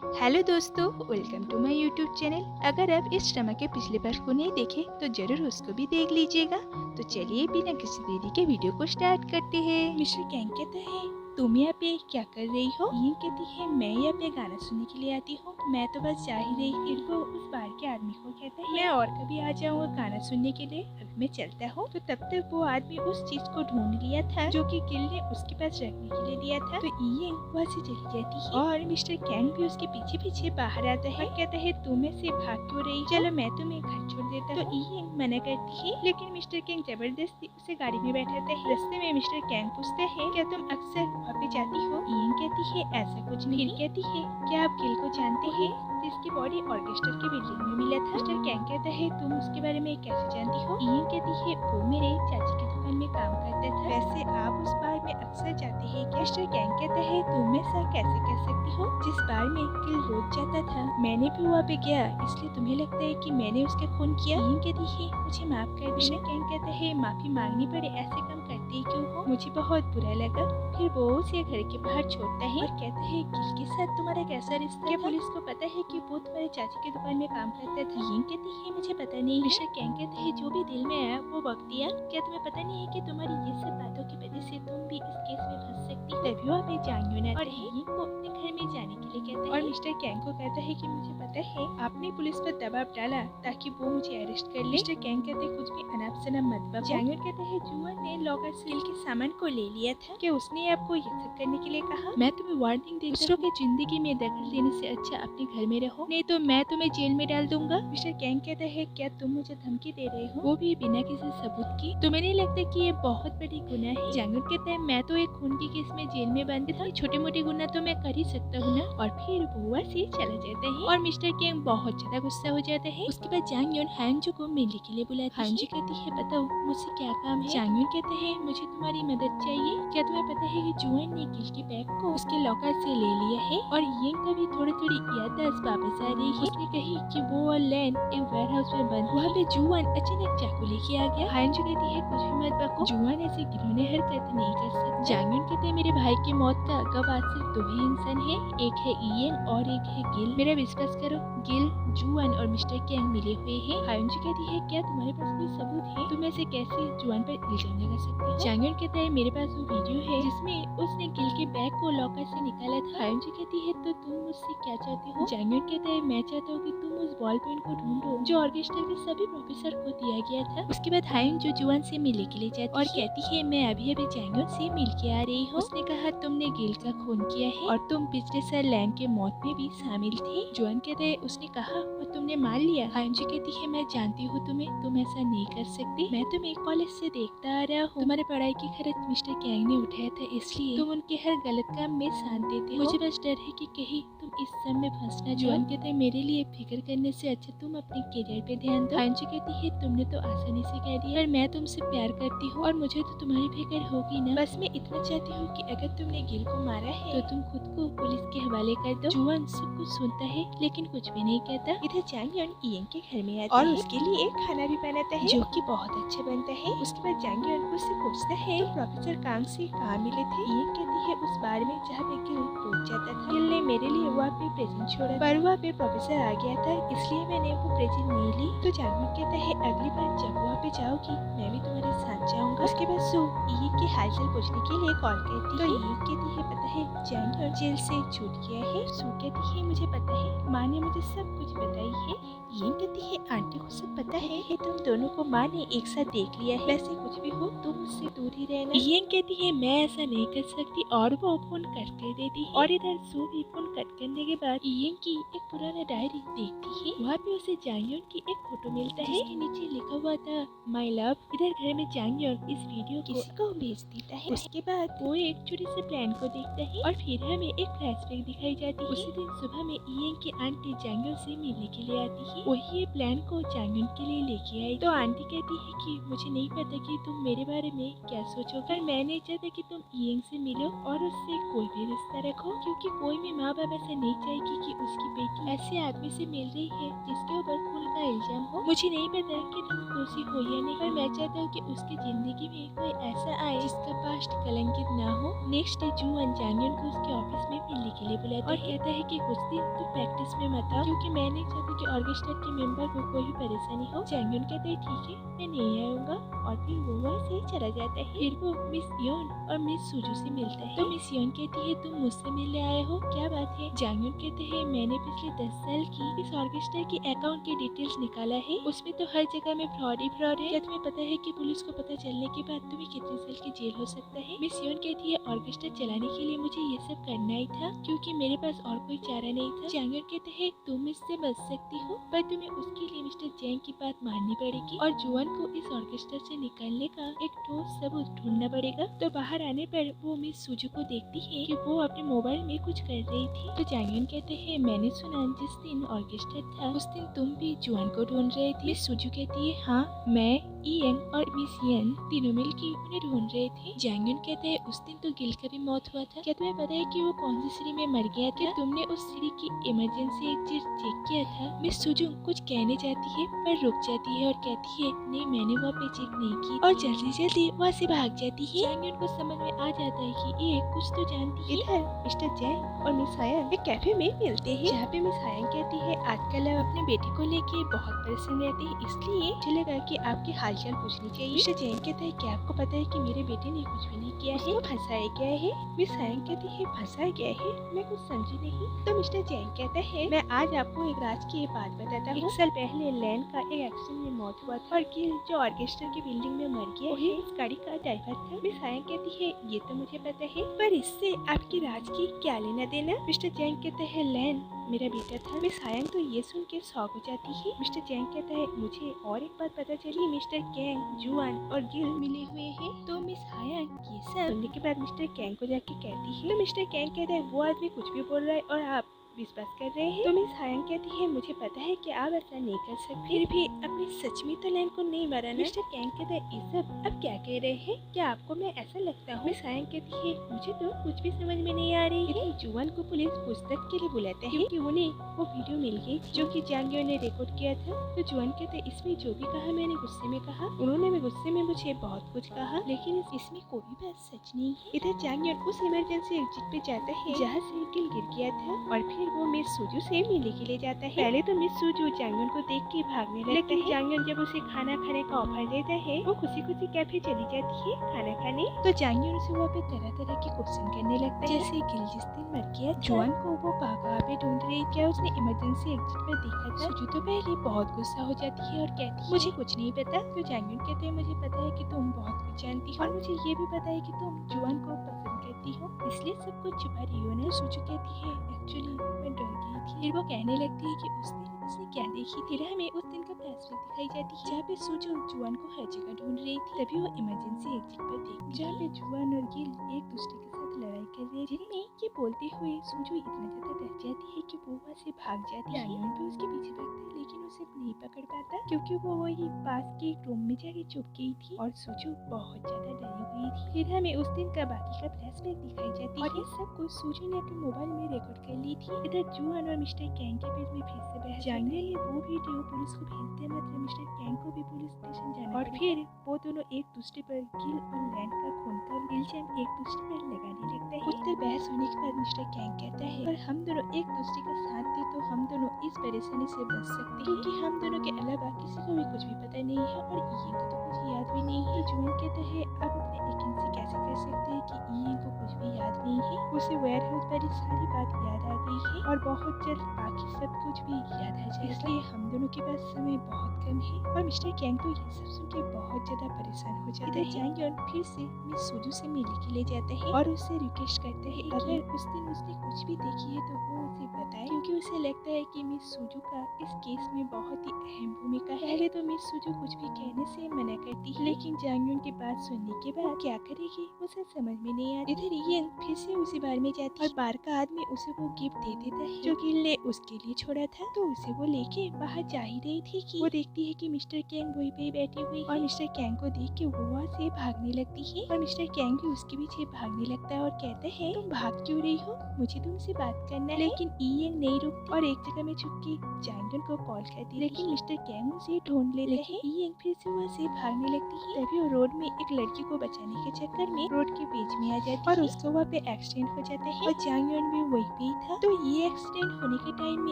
Hello दोस्तों, welcome to my YouTube channel. अगर आप इस ड्रामा के पिछले पार्ट को नहीं देखे तो जरूर उसको भी देख लीजिएगा। तो चलिए बिना किसी देरी के वीडियो को स्टार्ट करते हैं। मिस्टर कैंग कहता है, तुम यहाँ पे क्या कर रही हो? ये कहती है, मैं यहाँ पे गाना सुनने के लिए आती हूँ। मैं तो बस जा ही रही थी। वो उस बार के आदमी को कहता है, मैं और कभी आ जाऊँगा गाना सुनने के लिए, अब मैं चलता हूँ। तो तब तक वो आदमी उस चीज को ढूंढ लिया था जो कि गिल ने उसके पास रखने के लिए दिया था। तो इयेन वहाँ से चली जाती है और मिस्टर कैंग भी उसके पीछे पीछे बाहर आता है और कहता है, तुम ऐसे भाग क्यों रही? चलो मैं तुम्हें घर छोड़ देता हूँ। तो इयेन मना करती है, लेकिन मिस्टर कैंग जबरदस्ती उसे गाड़ी में बैठाता है। रास्ते में मिस्टर कैंग पूछता है, क्या तुम अक्सर वहाँ पे जाती हो? इयेन कहती है, ऐसा कुछ नहीं। फिर कहती है, क्या आप गिल को जानते हैं जिसकी बॉडी ऑर्केस्ट्रा की बिल्डिंग में मिला था? मिस्टर कैंग कहता है, तुम उसके बारे में कैसे जानती हो? इयेन कहती है, वो मेरे चाची की दुकान में काम करता था। वैसे आप उस बार में अक्सर जाते हैं क्या? मिस्टर कैंग कहता है, तुम ऐसा कैसे कह सकती हो? जिस बार में गिल रोज जाता था, मैंने भी वहाँ पे गया, इसलिए तुम्हें लगता है कि मैंने उसका खून किया? इयेन कहती है, मुझे माफ कर दो। मिस्टर कैंग कहता है, माफी मांगनी पड़े ऐसे काम करते क्यों हो? मुझे बहुत बुरा लगा। फिर वो उसे घर के बाहर छोड़ता है और कहता है, गिल के साथ तुम्हारा कैसा रिश्ता? क्या पुलिस को पता है कि वो तुम्हारे चाची की दुकान में काम करता था? इयेन कहती है, मुझे पता नहीं। मिस्टर कैंग कहता है, जो भी दिल में आया वो वक्त दिया। क्या तुम्हें पता नहीं है कि तुम्हारी ये सब बातों की वजह से तुम भी इस केस में फंस सकती हो? तभी वहाँ पे जांग यून और इयेन को अपने घर में जाने के लिए कहता है और मिस्टर कैंग को कहता है कि मुझे पता है आपने पुलिस पर दबाव डाला ताकि वो मुझे अरेस्ट कर ले। मिस्टर कैंग कहते हैं, कुछ भी अनाप शनाप मत बको। जांग यून कहता है, जुआन ने लॉकर से गिल के सामान को ले लिया था। क्या उसने आपको ये सब करने के लिए कहा? मैं तुम्हें वार्निंग देता हूं, दूसरों की जिंदगी में दखल देने से अच्छा अपने घर में रहो, नहीं तो मैं तुम्हें जेल में डाल दूंगा। मिस्टर कैंग कहता है, क्या तुम मुझे धमकी दे रहे हो, वो भी बिना किसी सबूत की? तुम्हें नहीं लगता कि ये बहुत बड़ी गुनाह है? जांग यून कहता है, मैं तो एक खून के केस में जेल में बंद था, छोटे मोटे गुनाह तो मैं कर ही सकता हूँ ना। और फिर वो वहाँ से चला जाता है और मिस्टर कैंग बहुत ज्यादा गुस्सा हो जाता है। उसके बाद जांग यून हांजू को मिलने के लिए बुलाती है। हांजू कहती है, बताओ मुझसे क्या काम है? जांग यून कहते हैं, मुझे तुम्हारी मदद चाहिए। क्या तुम्हें पता है कि जुआन ने गिल के बैग को उसके लॉकर से ले लिया है और ये कभी थोड़ी थोड़ी याददाश्त वापस आ रही है। उसने कही कि वो और लैन एक वेयर हाउस में बंद, वहाँ पे जुआन अचानक चाकू लेके आ गया। हांजू कहती है, कुछ भी मत बको, जुआन ऐसे घिनौने हरकत नहीं कर सकता। जांग यून कहते हैं, मेरे भाई की मौत का गवाह सिर्फ दो ही इंसान है, एक है इयेन और एक है गिल। मेरा विश्वास करो, गिल, जुआन और मिस्टर कैंग मिले हुए हैं। हांजू कहती है, क्या तुम्हारे पास कोई सबूत है? तुम ऐसे कैसे जुआन पर इल्जाम लगा सकते हो? जांग यून कहता है, मेरे पास वो वीडियो है जिसमें उसने गिल के बैग को लॉकर से निकाला था। हांजू कहती है, तो तुम मुझसे क्या चाहती हो? जांग यून कहता है, मैं चाहता हूँ कि तुम उस बॉल पेन को ढूंढो जो ऑर्केस्ट्रा के सभी प्रोफेसर को दिया गया था। उसके बाद हांजू जुआन से मिलने के लिए जाती और कहती है, मैं अभी अभी जांग यून से मिल के आ रही हूँ। उसने कहा, तुमने गिल का खून किया है और तुम पिछले साल लैन के मौत में भी शामिल थे। जुआन कहते हैं, उसने कहा, और तुमने मान लिया? हांजू कहती है, मैं जानती हूँ तुम्हें, तुम ऐसा नहीं कर सकती। मैं तुम्हें कॉलेज से देखता आ रहा हूँ, तुम्हारे पढ़ाई की खर्च मिस्टर कैंग ने उठाया था, इसलिए तुम उनके हर गलत काम में साथ देते हो। मुझे बस डर है कि कहीं तुम इस सब में फंस ना जाओ। जुआन कहते हैं, मेरे लिए फिक्र करने से अच्छा तुम अपने करियर पे ध्यान दो। हांजू कहती है, तुमने तो आसानी से कह दिया, पर मैं तुमसे प्यार करती हूँ और मुझे तो तुम्हारी फिक्र होगी ना। बस मैं इतना चाहती हूँ कि अगर तुमने गिल को मारा है तो तुम खुद को पुलिस के हवाले कर दो। जुआन सब कुछ सुनता है लेकिन कुछ भी नहीं कहता। इधर जांग यून इयेन के घर में आता है और उसके लिए एक खाना भी बनाता है जो कि बहुत अच्छा बनता है। उसके बाद जांग यून उससे पूछता है, तो प्रोफेसर कांग से कहाँ मिले थे? इयेन कहती है, उस बार में जहाँ पे गिल रोज जाता था। गिल ने मेरे लिए वहाँ पे प्रेजेंट छोड़ा, पर वहाँ पे प्रोफेसर आ गया था, इसलिए मैंने वो प्रेजेंट नहीं ली। तो जांग यून कहता है, अगली बार जब वहाँ पे जाओगी मैं भी तुम्हारे साथ जाऊंगा। उसके बाद सू इयेन के हालचाल पूछने के लिए कॉल करती है। तो इयेन कहती है, पता है जांग यून जेल से छूट गया है। सू कहती है, मुझे पता है, माँ ने मुझे सब कुछ बताई है। इयेन कहती है, आंटी को सब पता है कि तुम दोनों को माँ ने एक साथ देख लिया है, वैसे कुछ भी हो तुम मुझसे दूर ही रहना। इयेन कहती है, मैं ऐसा नहीं कर सकती और वो फोन कट कर देती है। और इधर सू भी फोन कट करने के बाद इयेन की एक पुराना डायरी देखती है। वहाँ पे उसे जांग यून की एक फोटो मिलता है जिसके नीचे लिखा हुआ था, माई लव। इधर घर में जांग यून इस वीडियो किसी को भेज देता है। उसके बाद वो एक चोरी से प्लान को देखता है और फिर हमें एक फ्लैशबैक दिखाई जाती है। उसी दिन सुबह में इयेन की आंटी जांग यून से मिलने के लिए आती है। वही ये प्लान को जांग यून के लिए लेके आई। तो आंटी कहती है कि मुझे नहीं पता कि तुम मेरे बारे में क्या सोच सोचोगे, पर मैं नहीं चाहता कि तुम ईएंग से मिलो और उससे कोई भी रिश्ता रखो, क्योंकि कोई भी माँ बाप ऐसा नहीं चाहेगी कि उसकी बेटी ऐसे आदमी से मिल रही है जिसके ऊपर खून का इल्जाम हो। मुझे नहीं पता कि तुम खुशी हो या नहीं, पर मैं चाहता हूँ कि उसकी जिंदगी में कोई ऐसा आए जिसका पास्ट कलंकित ना हो। नेक्स्ट डे जुआन जांगयन को उसके ऑफिस में मिलने के लिए बुलाता और कहता है कि कुछ दिन तुम प्रैक्टिस में मत आओ, क्योंकि मैं नहीं चाहती कि ऑर्केस्ट्रा के मेंबर को कोई भी परेशानी हो। जांगयन कहता है ठीक है, मैं नहीं आऊंगा, और फिर वो वहाँ से चला जाता है। फिर वो मिस योन और मिस सुजू से मिलता है। तो मिस योन कहती है तुम मुझसे मिलने आए हो, क्या बात है? जांगयन कहते हैं मैंने पिछले 10 साल की इस ऑर्केस्ट्रा की अकाउंट की डिटेल्स निकाला है, उसमें तो हर जगह में फ्रॉड ही फ्रॉड है। क्या तुम्हें पता है कि पुलिस को पता चलने के बाद तुम्हें कितने साल की जेल हो सकता है? मिस योन कहती है ऑर्केस्ट्रा चलाने के लिए मुझे ये सब करना ही था, क्योंकि मेरे पास और कोई चारा नहीं था। जांगयन कहते हैं तुम इससे बच सकती हो, पर तुम्हें उसके लिए मिस्टर जैंग की बात माननी पड़ेगी और जुआन को इस ऑर्केस्ट्रा से निकालने का एक ठोस सबूत ढूंढना पड़ेगा। तो बाहर आने पर वो मिस सुजू को देखती है कि वो अपने मोबाइल में कुछ कर रही थी। तो जांगयन कहते हैं मैंने सुना जिस दिन ऑर्केस्ट्रा था उस दिन तुम भी जुआन को ढूंढ रहे थे। मिस सुजू कहती है हाँ, मैं ईएंग और मिस यन तीनों मिलकर उन्हें ढूंढ रहे थे। जांगयन कहते हैं उस दिन तो गिल का भी मौत हुआ था, क्या तुम्हें पता है कि वो कौन सी सीढ़ी में मर गया था? तुमने उस सीढ़ी की इमरजेंसी एग्जिट चेक किया था? मिस सुजू कुछ कहने जाती है पर रुक जाती है और कहती है नहीं, मैंने वहाँ पे चेक नहीं की, और जल्दी जल्दी वहाँ से भाग जाती है। जांगयन को समझ में आ जाता है कि ये कुछ तो जानती है। इधर मिस्टर जैंग और मिस हायन एक कैफे में मिलते हैं, जहाँ पे मिस हायन कहती है आजकल आप अपने बेटे को लेके बहुत परेशान रहते हैं, इसलिए मुझे लगा कि आपके हालचाल पूछनी चाहिए। मिस्टर जैंग कहता है क्या आपको पता है कि मेरे बेटे ने कुछ भी नहीं किया है, फंसाया गया है? मिस हायन कहती है फंसाया गया है, मैं कुछ समझी नहीं। तो मिस्टर जैंग कहता है मैं आज आपको एक राज की बात बताता हूँ। 1 साल पहले लैन का एक एक्सीडेंट में मौत हुआ था और गिल जो ऑर्केस्ट्रा की बिल्डिंग में मर गया वही इस गाड़ी का ड्राइवर था। मिस हायन कहती है ये तो मुझे पता है, पर इससे आपकी राज की क्या लेना देना? मिस्टर जैंग कहता है लैन मेरा बेटा था। मिस हायन तो ये सुन के शॉक हो जाती है। मिस्टर जैंग कहता है मुझे और एक बात पता चली, मिस्टर कैंग, जुआन और गिल मिले हुए हैं। तो मिस हायन ये सब सुनने के बाद मिस्टर कैंग को जाके कहती है। तो मिस्टर कैंग कहता है वो आदमी कुछ भी बोल रहा है और आप विश्वास कर रहे हैं। तो मिस हायन कहती है मुझे पता है कि आप ऐसा नहीं कर सकते, फिर भी अपनी सच में तो लैन को नहीं मारा ना। मिस्टर कैंग कहता है ये सब अब क्या कह रहे हैं, क्या आपको मैं ऐसा लगता हूँ? मिस हायन कहती है मुझे तो कुछ भी समझ में नहीं आ रही है। जुआन को पुलिस पूछताछ के लिए बुलाते हैं क्योंकि उन्हें वो वीडियो मिल गई जो कि जांगयन ने रिकॉर्ड किया था। तो जुआन कहते हैं इसमें जो भी कहा मैंने गुस्से में कहा, उन्होंने भी गुस्से में मुझे बहुत कुछ कहा, लेकिन इसमें कोई बात सच नहीं है। इधर जांगयन उस इमरजेंसी एग्जिट पे जाता है जहाँ से गिल गिर गया था और फिर वो मिस सुजू से मिलने के लिए जाता है। पहले तो मिस सुजू जांगयन को देख के भागने लगता है, लेकिन जांगयन जब उसे खाना खाने का ऑफर देता है वो खुशी खुशी कैफे चली जाती है खाना खाने। तो जांगयन उसे वहाँ पे तरह तरह के क्वेश्चन करने लगता है, जैसे गिल जिस दिन मर गया जुआन को वो कहाँ पे ढूंढ रही, क्या उसने इमरजेंसी एग्जिट में देखा था? सुजू तो पहले बहुत गुस्सा हो जाती है और कहती है मुझे कुछ नहीं पता। तो जांगयन कहते हैं मुझे पता है कि तुम बहुत कुछ जानती हो और मुझे ये भी पता है कि तुम जुआन को पसंद करती हो, इसलिए सब कुछ छुपा रही हो ना। सुजू कहती है एक्चुअली मैं डर गई थी। फिर वो कहने लगती है कि उस दिन उसने क्या देखी थी। फिर हमें उस दिन का फ्लैशबैक दिखाई जाती है जहाँ पे सुजू जुआन को हर जगह ढूंढ रही थी। तभी वो इमरजेंसी एग्जिट पर देखती जहाँ पे जुआन और गिल एक दूसरे के साथ लड़ाई कर रहे थे। जिनमें ये बोलते हुए सुजू इतना ज्यादा डर जाती है कि वो वहाँ से भाग जाती है। जांगयन भी उसके पीछे भागता है लेकिन उसे नहीं पकड़ पाता क्योंकि वो वही पास के एक रूम में जाके छुप गई थी और सुजू बहुत ज्यादा डरी हुई थी। फिर हमें उस दिन का बाकी का फ्लैशबैक दिखाई जाती है और ये सब कुछ सुजू ने अपने मोबाइल में रिकॉर्ड कर ली थी। इधर जुआन और मिस्टर कैंग के बीच में फिर से बहस। जांगयन ने वो वीडियो पुलिस को भेजते मतलब मिस्टर कैंग को भी पुलिस स्टेशन जाना और फिर वो दोनों एक दूसरे पर गिल और लैंड का खून का इल्जाम एक दूसरे पर लगाने लगता है। उत्तर बहस होने के बाद मिस्टर कैंग कहता है अगर हम दोनों एक दूसरे का साथ दे तो हम दोनों इस परेशानी से बच सकते हैं, क्योंकि हम दोनों के अलावा किसी को भी कुछ भी पता नहीं है और ईएन को तो कुछ याद भी नहीं है। जुआन कहता है आप अपने यकीन से कैसे कह सकते हैं कि ईएन को कुछ भी याद नहीं है, उसे वेयरहाउस वाली सारी बात याद आ गई है और बहुत जल्द बाकी सब कुछ भी याद आ जाएगा, इसलिए हम दोनों के पास समय बहुत कम है। और मिस्टर कैंग तो ये सब सुन के बहुत ज्यादा परेशान हो जाता है। जांगयन फिर से मिस सुजू से मिलने के लिए जाता है और उससे रिक्वेस्ट करता है अगर उस दिन उसने कुछ भी देखी है तो वो उसे बताए, क्योंकि उसे लगता है कि मिस सुजू का इस केस में बहुत ही अहम भूमिका है। पहले तो मिस सुजू कुछ भी कहने से मना करती है, लेकिन जांगयून की बात सुनने के बाद क्या करेगी उसे समझ में नहीं आता। इधर यिन फिर से उसी बार में जाती है और बार का आदमी उसे वो गिफ्ट दे देता है जो गिल ने उसके लिए छोड़ा था। तो उसे वो लेके बाहर जा ही रही थी कि वो देखती है कि मिस्टर कैंग वहीं पे बैठी हुई है और मिस्टर कैंग को देख के वो वहाँ से भागने लगती है और मिस्टर कैंग भी उसके पीछे भागने लगता है और कहता है तुम भाग क्यों रही हो, मुझे तुमसे बात करना है। लेकिन यिन नहीं रुकती और एक जगह में छुप के जांगयून को कॉल करती है, लेकिन मिस्टर कैंग उसे ढूंढ लेते हैं। यिन फिर से वहाँ से भागने लगती है। तभी वो रोड में एक लड़की को बचाने के चक्कर में रोड के बीच में आ जाती है और उसको वहाँ पे एक्सीडेंट हो जाता है और जांगयून भी वहीं पे ही था। तो ये एक्सीडेंट होने के टाइम में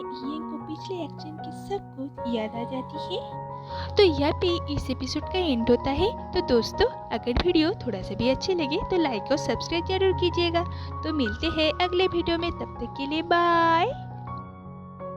यिन को पिछले एक्सीडेंट की सब कुछ याद आ जाती है। तो यहाँ पे इस एपिसोड का एंड होता है। तो दोस्तों अगर वीडियो थोड़ा सा भी अच्छे लगे तो लाइक और सब्सक्राइब जरूर कीजिएगा। तो मिलते हैं अगले वीडियो में, तब तक के लिए बाय।